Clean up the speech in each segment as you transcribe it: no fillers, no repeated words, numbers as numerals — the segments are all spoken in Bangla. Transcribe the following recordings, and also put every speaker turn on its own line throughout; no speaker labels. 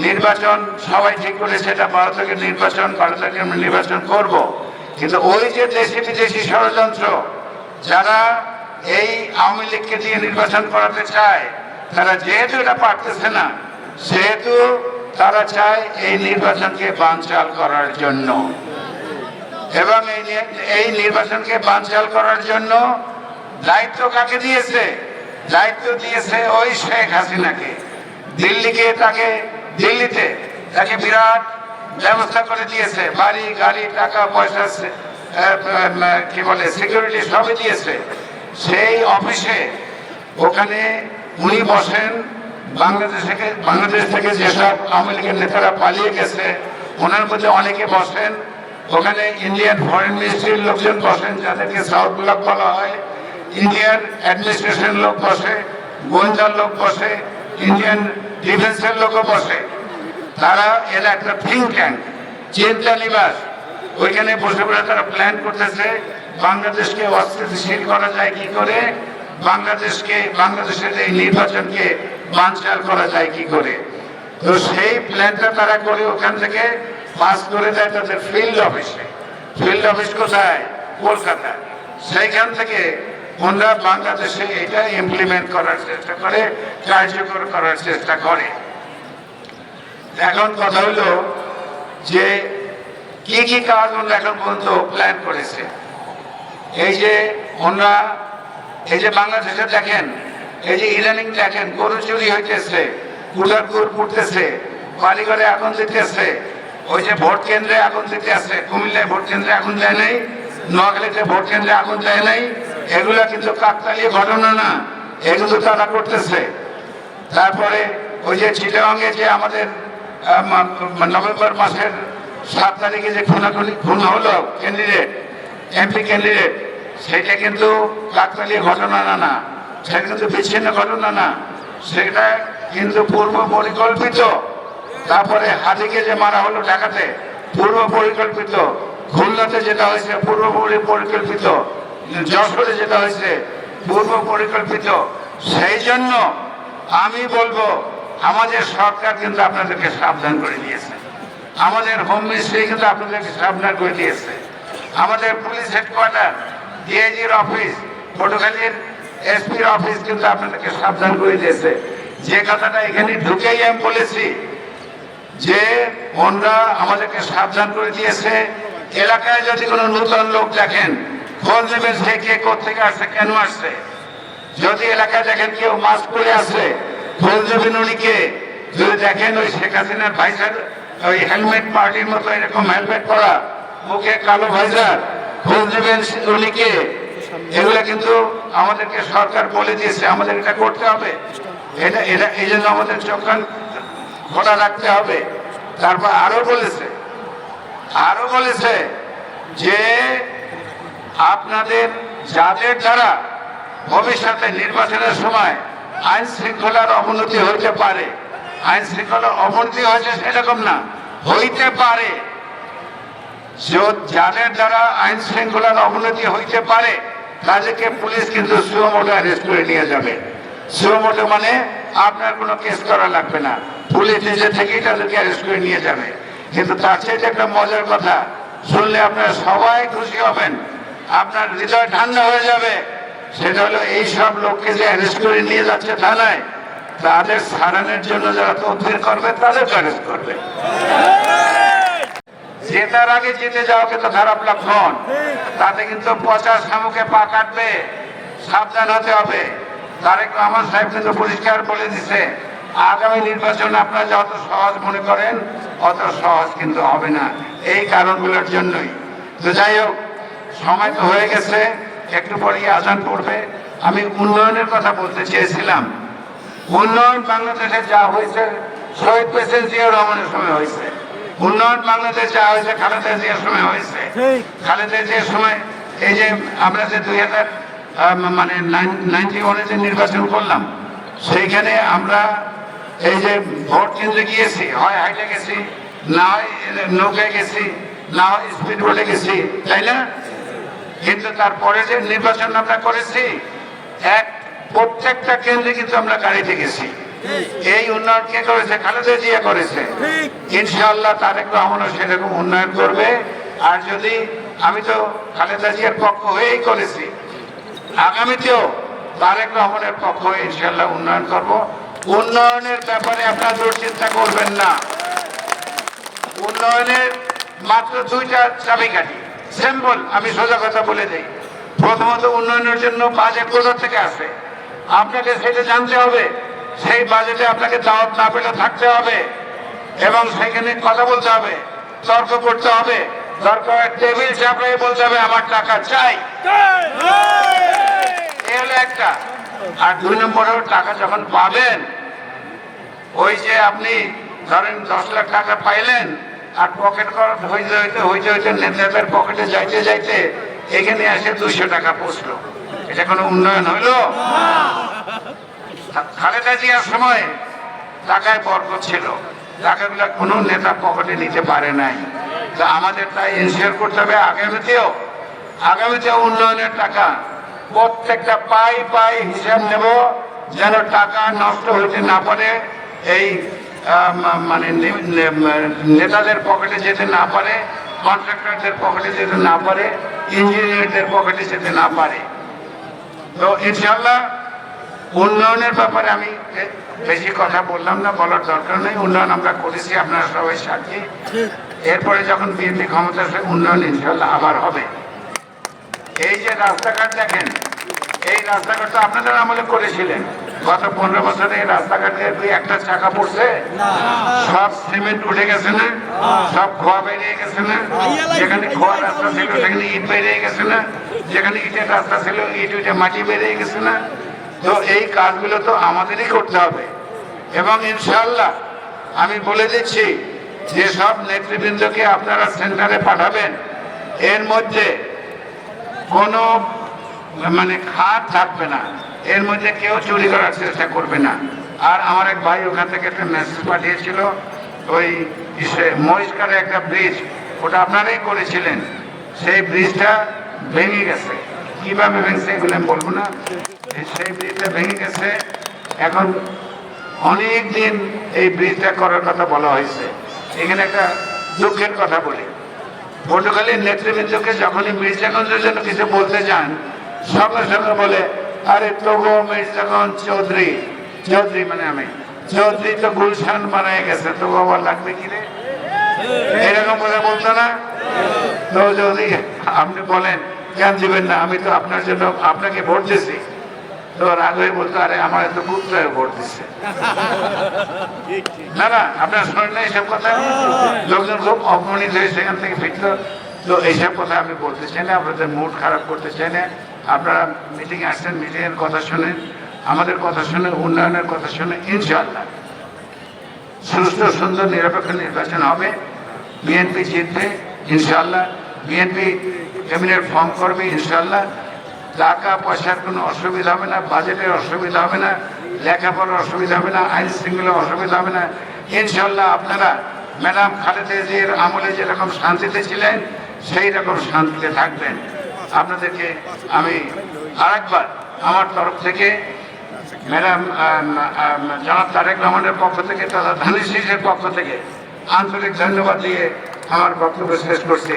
নির্বাচন সবাই ঠিক করেছে, এটা 12 তারিখের নির্বাচন, 12 তারিখে আমরা নির্বাচন করব। কিন্তু ওই যে দেশি বিদেশি ষড়যন্ত্র, যারা এই আওয়ামী লীগকে দিয়ে নির্বাচন করাতে চায়, তারা যেহেতু এটা পারতেছে না, সেহেতু তারা চায় এই নির্বাচনকে বানচাল করার জন্য। এবং এই নির্বাচনকে বানচাল করার জন্য দায়িত্ব কাকে দিয়েছে? দায়িত্ব দিয়েছে ওই শেখ হাসিনাকে। দিল্লিতে তাকে বিরাট ব্যবস্থা করে দিয়েছে, বাড়ি গাড়ি টাকা পয়সা কি বলে সিকিউরিটি সবই দিয়েছে। সেই অফিসে ওখানে উনি বসেন। বাংলাদেশ থেকে যেসব আওয়ামী লীগের নেতারা পালিয়ে গেছে ওনার মধ্যে অনেকে বসেন। ওখানে ইন্ডিয়ান ফরেন মিনিস্ট্রির লোকজন বসেন, যাদেরকে সাউথ ব্লক বলা হয়। ইন্ডিয়ান অ্যাডমিনিস্ট্রেশন লোক বসে, গোয়েন্দার লোক বসে, ইন্ডিয়ান ডিফেন্সের লোকও বসে। তারা এরা একটা থিঙ্ক ট্যাঙ্ক, চিন্তা নিবাস। ওইখানে বসে বসে তারা প্ল্যান করতেছে বাংলাদেশকে অস্থিতিশীল করা যায় কি করে, বাংলাদেশের এই নির্বাচনকে বানচাল করা যায় কি করে। তো সেই প্ল্যানটা তারা করে ওখান থেকে পাস করে দেয় তাদের ফিল্ড অফিসে। ফিল্ড অফিস কোথায়? কলকাতা। সেইখান থেকে ওনারা বাংলাদেশে এটা ইমপ্লিমেন্ট করার চেষ্টা করে, কার্যকর করার চেষ্টা করে। এখন কথা হলো যে কি কি কাজ ওনারা এখন পর্যন্ত প্ল্যান করেছে। এই যে ওনারা এই যে বাংলাদেশে দেখেন, এই যে ইদানিং দেখেন গরু চুরি হইতেছে, কুটার পুড়তেছে, বাড়িঘরে আগুন দিতেছে, ওই যে ভোট কেন্দ্রে আগুন দিতে আছে, কুমিল্লায় ভোট কেন্দ্রে আগুন দেয় নাই, নোয়াখালীতে ভোট কেন্দ্রে আগুন দেয় নাই। এগুলা কিন্তু কাকতালীয় ঘটনা না, এগুলো তারা করতেছে। তারপরে ওই যে চিটাগাঙ্গে যে আমাদের নভেম্বর মাসের 7 তারিখে যে খুন হলো ক্যান্ডিডেট, এমপি ক্যান্ডিডেট, সেটা কিন্তু কাকতালীয় ঘটনা না, সেটা কিন্তু বিচ্ছিন্ন ঘটনা না, সেটা কিন্তু পূর্ব পরিকল্পিত। তারপরে হাতিকে যে মারা হলো ঢাকাতে, পূর্ব পরিকল্পিত। খুলনাতে যেটা হয়েছে পূর্ব পরিকল্পিত। যশোরে যেটা হয়েছে পূর্ব পরিকল্পিত। সেই জন্য আমি বলবো আমাদের সরকার কিন্তু আপনাদেরকে সাবধান করে দিয়েছে, আমাদের হোম মিনিস্ট্রি কিন্তু আপনাদেরকে সাবধান করে দিয়েছে, আমাদের পুলিশ হেডকোয়ার্টার, ডিআইজির অফিস, পটুয়াখালীর এসপির অফিস কিন্তু আপনাদেরকে সাবধান করে দিয়েছে। যে কথাটা এখানে ঢুকেই আমি বলেছি যে ওনারা আমাদেরকে সাবধান করে দিয়েছে, এলাকায় যদি কোনো নতুন লোক দেখেন খোঁজ নেবেন সে কে কোথেকে আসছে, কেন আসছে। যদি এলাকায় দেখেন কেউ মাস্ক পরে আসে, খোঁজ নেবেন উনি কে। যদি দেখেন ওই শেখ হাসিনার ভাইজার ওই হেলমেট পার্টির মতো এরকম হেলমেট পরা, মুখে কালো ভাইজার, খোঁজ নেবেন উনি কে। এগুলা কিন্তু আমাদেরকে সরকার বলে দিয়েছে, আমাদের এটা করতে হবে। এটা এই জন্য আমাদের চোখ কান খোলা রাখতে হবে। তারপর আরো বলেছে যে আপনাদের যাদের দ্বারা ভবিষ্যতে নির্বাচনের সময় আইন শৃঙ্খলার অবনতি হইতে পারে, আইন শৃঙ্খলার অবনতি হয়েছে সেরকম না, হইতে পারে, যাদের দ্বারা আইন শৃঙ্খলার অবনতি হইতে পারে তাদেরকে পুলিশ কিন্তু সুমোটো অ্যারেস্ট করে নিয়ে যাবে। সুমোটো মানে আপনার কোনো কেস করা লাগবে না, পুলিশ নিজে থেকেই তাদেরকে অ্যারেস্ট করে নিয়ে যাবে। কিন্তু তার চেয়ে একটা মজার কথা শুনলে আপনারা সবাই খুশি হবেন, আপনার হৃদয় ঠান্ডা হয়ে যাবে। সেটা হলো এই সব লোককে যে অ্যারেস্ট করে নিয়ে যাচ্ছে থানায়, তাদের ছাড়ানোর জন্য যারা তদবির করবে তাদের অ্যারেস্ট করবে। জেতার আগে জিতে যাওয়া কিন্তু খারাপ লক্ষণ, তাতে কিন্তু পচা শামুকে পা কাটবে, সাবধান হতে হবে। তারেক রহমান সাহেব কিন্তু পরিষ্কার বলে দিচ্ছে আগামী নির্বাচন আপনারা যত সহজ মনে করেন অত সহজ কিন্তু হবে না, এই কারণগুলোর জন্যই। তো যাই হোক, সময় তো হয়ে গেছে, একটু পরে আজান পড়বে। আমি উন্নয়নের কথা বলতে চেয়েছিলাম। উন্নয়ন বাংলাদেশে যা হয়েছে শহীদ প্রেসিডেন্ট জিয়াউর রহমানের সময় হয়েছে, উন্নয়ন বাংলাদেশ যা হয়েছে খালেদা জিয়ার সময় হয়েছে। খালেদা জিয়ার সময় এই যে আমরা যে 2091 যে নির্বাচন করলাম, সেইখানে আমরা এই যে ভোট কেন্দ্রে গিয়েছি, হয় হাইটে গেছি, না হয় নৌকায় গেছি, না হয় স্পিড বোটে গেছি, তাই না? কিন্তু তারপরে যে নির্বাচন আমরা করেছি প্রত্যেকটা কেন্দ্রে কিন্তু আমরা গাড়িতে গেছি, এই উন্নয়ন কে করেছে? খালেদা জিয়া করেছে। ইনশাআল্লাহ তারেক রহমানও সেরকম উন্নয়ন করবে। আর যদি আমি তো খালেদা জিয়ার পক্ষ হয়েই করেছি, আগামীতেও তারেক রহমানের পক্ষ হয়ে ইনশাআল্লাহ উন্নয়ন করব। উন্নয়নের ব্যাপারে আপনারা দুশ্চিন্তা করবেন না। উন্নয়নের মাত্র দুইটা চাবিকাঠি, সিম্পল, আমি সোজা কথা বলে দিই। প্রথমত, উন্নয়নের জন্য বাজেট কোথা থেকে আসে আপনাকে সেটা জানতে হবে। সেই বাজেটে আপনাকে দাওয়াত না পেলে থাকতে হবে এবং সেখানে কথা বলতে হবে, তর্ক করতে হবে, দরকার টেবিল চাপড়ে বলতে হবে আমার টাকা চাই। এই হলো একটা। আর 2 নম্বরের টাকা যখন পাবেন, ওই যে আপনি ধরেন 10 লাখ টাকা পাইলেন আর পকেট খরচ হইতে নেতাদের পকেটে যাইতে যাইতে এখানে এসে 200 টাকা পৌঁছলো, এটা কোনো উন্নয়ন হইলো? খালেদা জিয়ার সময় টাকায় বরকত ছিল, টাকাগুলো কোনো নেতা পকেটে নিতে পারে নাই। তা আমাদের তাই এনশিওর করতে হবে আগামীতেও উন্নয়নের টাকা প্রত্যেকটা পাই হিসাব নেব, যেন টাকা নষ্ট হইতে না পারে, এই মানে নেতাদের পকেটে যেতে না পারে, কন্ট্রাক্টরদের পকেটে যেতে না পারে, ইঞ্জিনিয়ারদের পকেটে যেতে না পারে। তো ইনশাআল্লাহ উন্নয়নের ব্যাপারে আমি বেশি কথা বললাম না, বলার দরকার নেই। উন্নয়ন আমরা করেছি, আপনারা সবাই সাক্ষী। এরপরে যখন বিএনপি ক্ষমতা আসবে, উন্নয়ন ইনশাআল্লাহ আবার হবে। এই যে রাস্তাঘাট দেখেন, এই রাস্তাঘাট তো আপনাদের আমলে করেছিলেন। গত 15 বছরে এই রাস্তাঘাটের একটা চাকা পড়ছে? সব সিমেন্ট উঠে গেছে না? সব খোয়া বেরিয়ে গেছে না? যেখানে খোয়া রাস্তা ছিল সেখানে ইট বেরিয়ে গেছে না? যেখানে ইটের রাস্তা ছিল ইট উঠে মাটি বেরিয়ে গেছে না? তো এই কাজগুলো তো আমাদেরই করতে হবে। এবং ইনশাআল্লাহ আমি বলে দিচ্ছি যে সব নেতৃবৃন্দকে আপনারা সেন্টারে পাঠাবেন, এর মধ্যে কোনো মানে খাত থাকবে না, এর মধ্যে কেউ চুরি করার চেষ্টা করবে না। আর আমার এক ভাই ওখান থেকে একটা মেসেজ পাঠিয়েছিল, ওই মহিষকারে একটা ব্রিজ, ওটা আপনারাই করেছিলেন, সেই ব্রিজটা ভেঙে গেছে। কিভাবে ভেঙেছে এগুলো আমি বলবো না, সেই ব্রিজটা ভেঙে গেছে। এখন অনেক দিন এই ব্রিজটা করার কথা বলা হয়েছে। এখানে একটা দুঃখের কথা বলি, পটুয়াখালীর নেতৃবৃন্দকে যখনই মির্জাগঞ্জের জন্য কিছু বলতে যান, সঙ্গে সঙ্গে বলে আরে তবু মির্জাগঞ্জ চৌধুরী মানে আমি চৌধুরী তো গুলশান বানায় গেছে, তবু আবার লাগবে কি রে, এরকম কথা বলতো না? তো যদি আপনি বলেন কেন দিবেন না, আমি তো আপনার জন্য আপনাকে ভোট দিয়েছি, তো রাগ হয়ে বলতো আরে আমার এত পুত্রায় ভোট দিচ্ছে। না আপনার শোনেন না এইসব কথা? লোকজন খুব অপমানিত হয়ে সেখান থেকে ফিরল। তো এইসব কথা আমি বলতে চাই না, আপনাদের মুড খারাপ করতে চাই না। আপনারা মিটিংয়ে আসছেন, মিটিংয়ের কথা শুনেন, আমাদের কথা শুনে, উন্নয়নের কথা শুনে ইনশাআল্লাহ সুস্থ সুন্দর নিরপেক্ষ নির্বাচন হবে। বিএনপি জিতবে ইনশাআল্লাহ, বিএনপি ক্যাবিনেট ফর্ম করবে ইনশাআল্লাহ। টাকা পয়সার কোনো অসুবিধা হবে না, বাজেটের অসুবিধা হবে না, লেখাপড়ার অসুবিধা হবে না, আইন শৃঙ্খলার অসুবিধা হবে না ইনশাআল্লাহ। আপনারা ম্যাডাম খালেদা জিয়ার আমলে যেরকম শান্তিতে ছিলেন সেই রকম শান্তিতে থাকবেন। আপনাদেরকে আমি আরেকবার আমার তরফ থেকে ম্যাডাম জনাব তারেক রহমানের পক্ষ থেকে তথা ধানের শীষের পক্ষ থেকে আন্তরিক ধন্যবাদ দিয়ে আমার বক্তব্য শেষ করছি।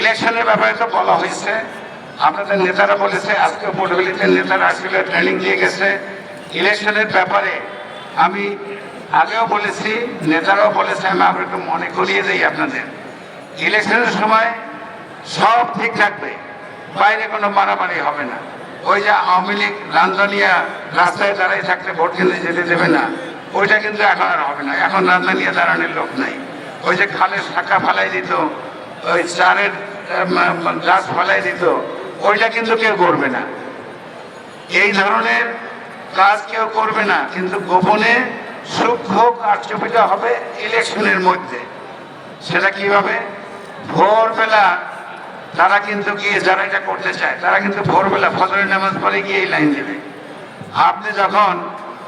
ইলেকশনের ব্যাপারে তো বলা হয়েছে, আপনাদের নেতারা বলেছে, আজকে পটুয়াখালীতে নেতারা আসলে ট্রেনিং দিয়ে গেছে। ইলেকশনের ব্যাপারে আমি আগেও বলেছি, নেতারাও বলেছে, আমি আবার একটু মনে করিয়ে দিই আপনাদের, ইলেকশনের সময় সব ঠিক থাকবে, বাইরে কোনো মারামারি হবে না। ওই যে আওয়ামী লীগ রাজধানিয়া রাস্তায় দাঁড়াই থাকতে ভোট কেন্দ্রে যেতে দেবে না, ওইটা কিন্তু এখন আর হবে না। এখন রাজধানিয়া দাঁড়ানোর লোক নাই। ওই যে খালের শাখা ফালাই দিত, ওই চারের গাছ ফালাই দিত, ওইটা কিন্তু কেউ করবে না। এই ধরনের কাজ কেউ করবে না, কিন্তু গোপনে সূক্ষ্ম কারচুপিটা হবে ইলেকশনের মধ্যে। সেটা কিভাবে? ভোরবেলা তারা কিন্তু গিয়ে, যারা এটা করতে চায় তারা কিন্তু ভোরবেলা ফজরের নামাজ পড়ে গিয়ে এই লাইন দেবে। আপনি যখন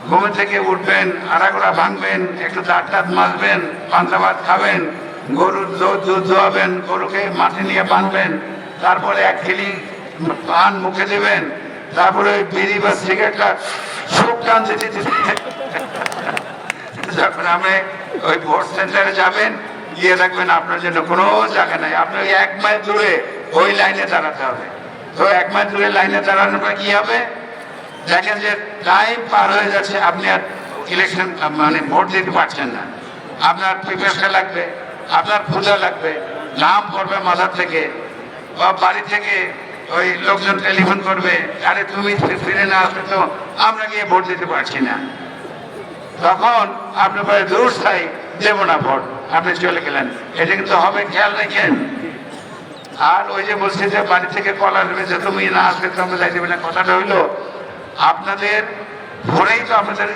ঘুম থেকে উঠবেন, আড়াগোড়া ভাঙবেন, একটু দাঁত টাত মাজবেন, পান্তা ভাত খাবেন, গরুর দুধ দোয়াবেন, গরুকে মাঠে নিয়ে বাঁধবেন, তারপরে এক খিলি পান মুখে দেবেন, তারপরে বিড়ি বা সিগারেটটা সুখ টান দিতে দিতে যখন আপনি ওই ভোট সেন্টারে যাবেন, গিয়ে দেখবেন আপনার জন্য কোনো জায়গা নাই, আপনার 1 মাইল দূরে ওই লাইনে দাঁড়াতে হবে। তো 1 মাইল দূরে লাইনে দাঁড়ানোর পর কি হবে, দেখেন যে টাইম পার হয়ে যাচ্ছে, আপনি আর ইলেকশন মানে ভোট দিতে পারছেন না। আপনার পিপাসা লাগবে, আপনার ক্ষুধা লাগবে, নাম পড়বে মাথার থেকে, বা বাড়ি থেকে ওই লোকজন টেলিফোন করবে, আরে তুমি ফিরে না আসলে তো আমরা গিয়ে ভোট দিতে পারছি না। তখন আপনি বলে দূর স্থায়ী দেবো না ভোট, আপনি চলে গেলেন। এটা কিন্তু হবে, খেয়াল রেখেন। আর ওই যে বলছি যে বাড়ি থেকে কল আসবে যে তুমি না আসলে তো আমরা যাই দেবে না, কথাটা হইলো আপনাদের ভোরেই তো আপনাদের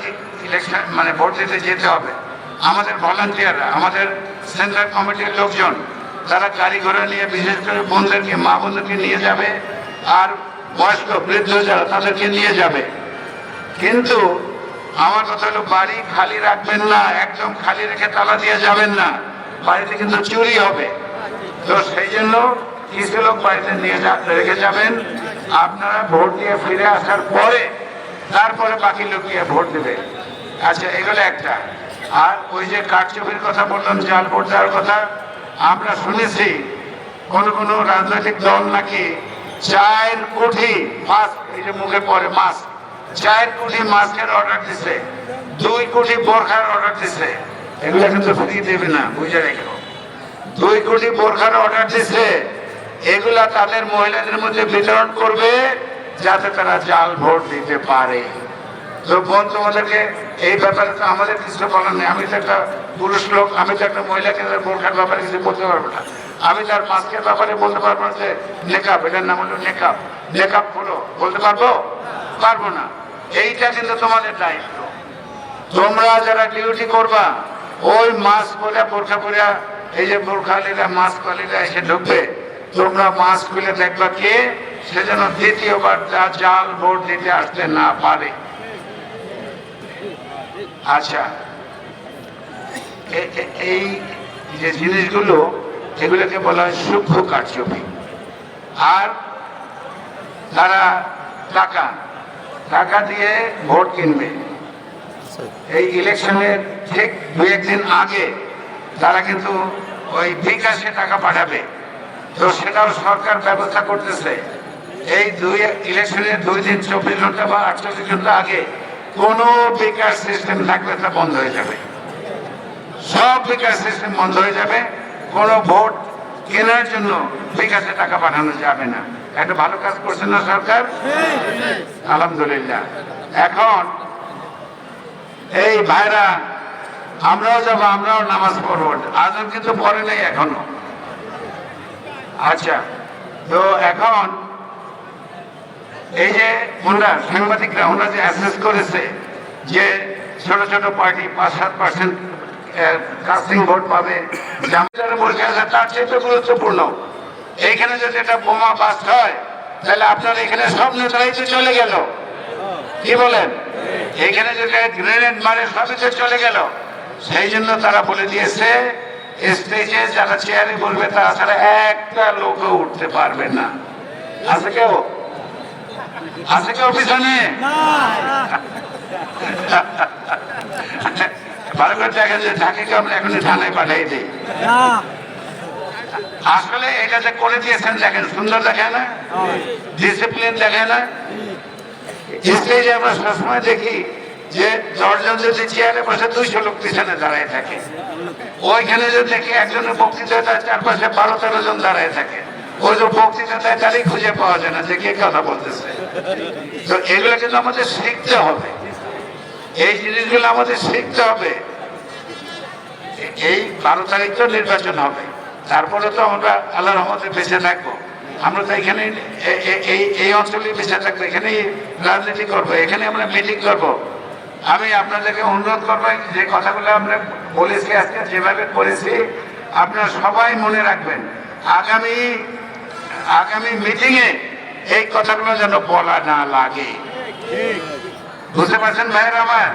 ইলেকশন মানে ভোট দিতে যেতে হবে। আমাদের ভলান্টিয়াররা, আমাদের সেন্ট্রাল কমিটির লোকজন, তারা গাড়ি ঘোড়া নিয়ে বিশেষ করে বোনদেরকে, মা বোনদেরকে নিয়ে যাবে, আর বয়স্ক বৃদ্ধ যারা তাদেরকে নিয়ে যাবে। কিন্তু আমার কথা হলো বাড়ি খালি রাখবেন না, একদম খালি রেখে তালা দিয়ে যাবেন না, বাড়িতে কিন্তু চুরি হবে। তো সেই জন্য কিছু লোক বাড়িতে নিয়ে রেখে যাবেন, আপনারা ভোট দিয়ে ফিরে আসার পরে তারপরে বাকি লোক গিয়ে ভোট দেবে। আচ্ছা, এগুলো একটা। আর ওই যে কারচুপির কথা বললাম, জাল ভোট দেওয়ার কথা, আমরা শুনেছি কোন কোন রাজনৈতিক দল নাকি 4 কোটি মাস্ক, এই যে মুখে পরে মাস্ক, 4 কোটি মাস্কের অর্ডার দিচ্ছে, 2 কোটি বোরখার অর্ডার দিচ্ছে। এগুলো কিন্তু ফ্রি দেবে না, বুঝে রেখো। 2 কোটি বোরখার অর্ডার দিচ্ছে, এগুলা তাদের মহিলাদের মধ্যে বিতরণ করবে যাতে তারা জাল ভোট দিতে পারে। তো বোন, তোমাদেরকে এই ব্যাপারে তো আমাদের কিছু বলার নেই। আমি তো একটা পুরুষ লোক, আমি তো একটা মহিলাকে বোরখার ব্যাপারে কিছু বলতে পারবো না। আমি তার মাস্কের ব্যাপারে বলতে পারবো না যে নেকাব, এটার নাম হলো নেকাব, নেকাব হলো, বলতে পারবো? পারবো না। এইটা কিন্তু তোমাদের দায়িত্ব। তোমরা যারা ডিউটি করবা, ওই মাস্ক পরে বোরখা পরে, এই যে বোরখালীরা মাস্ক ওয়ালীরা এসে ঢুকবে, তোমরা মাস্ক খুলে দেখবা কে, সে যেন দ্বিতীয়বার জাল ভোট দিতে আসতে না পারে। আচ্ছা, এই যে জিনিসগুলো, এগুলোকে বলা হয় সূক্ষ্ম কারচুপি। আর তারা টাকা টাকা দিয়ে ভোট কিনবে। এই ইলেকশনের ঠিক 2-1 দিন আগে তারা কিন্তু ওই বিকাশে টাকা পাঠাবে। তো সেটাও সরকার ব্যবস্থা করতেছে। এই ইলেকশনের 2 দিন 24 ঘন্টা বা 48 ঘন্টা আগে কোনো বিকাশ সিস্টেম থাকবে, তা বন্ধ হয়ে যাবে। সব বিকাশ সিস্টেম বন্ধ হয়ে যাবে। কোনো ভোট কেনার জন্য বিকাশে টাকা পাঠানো যাবে না। একটা ভালো কাজ করছে না সরকার? আলহামদুলিল্লাহ। এখন এই ভাইরা, আমরাও যাবো, আমরাও নামাজ পড়বো, আজান কিন্তু পড়ে নাই এখনো। আচ্ছা, তো এখন এই যে ওনারা সাংবাদিকরা, ওনারা যে অ্যাসেস করেছে যে ছোট ছোট পার্টি 5-7% কাস্টিং ভোট পাবে, তার চেয়ে গুরুত্বপূর্ণ, এইখানে যদি একটা বোমা বাস্ট হয়, তাহলে আপনার এখানে সব নেতারাই তো চলে গেল। কি বলেন? এখানে যদি গ্রেনেড মারে, সবই তো চলে গেল। সেই জন্য তারা বলে দিয়েছে, স্টেজে যারা চেয়ারে বলবে তারা ছাড়া একটা লোকও উঠতে পারবে না। আছে কেউ? আছে কেউ পিছনে? ভালো করে দেখেন যে ঢাকে আমরা এখন থানায় পাঠাই দিই। আসলে এটা যে করে দিয়েছেন, দেখেন সুন্দর দেখে না, ডিসিপ্লিন দেখে না। স্টেজে আমরা সবসময় দেখি যে 10 জন যদি চেয়ারে বসে 200 লোক পিছনে দাঁড়ায় থাকে। ওইখানে যদি দেখি একজনের বক্তৃতা তার চারপাশে 12-13 জন দাঁড়ায় থাকে। ওই যে বক্তৃতা দেয় তারই খুঁজে পাওয়া যায় না যে কে কথা বলতেছে। তো এগুলো কিন্তু আমাদের শিখতে হবে, এই জিনিসগুলো আমাদের শিখতে হবে। এই 12 তারিখ তো নির্বাচন হবে, তারপরে তো আমরা আল্লাহর রহমতে বেঁচে থাকবো। আমরা তো এখানে এই অঞ্চলেই বেঁচে থাকবো, এখানেই রাজনীতি করবো, এখানে আমরা মিটিং করবো। আমি আপনাদেরকে অনুরোধ করবো, যে কথাগুলো আমরা বলেছি আজকে, যেভাবে করেছি, আপনারা সবাই মনে রাখবেন। আগামী মিটিংয়ে এই কথাগুলো যেন বলা না লাগে। বুঝতে পারছেন ভাইয়েরা আমার?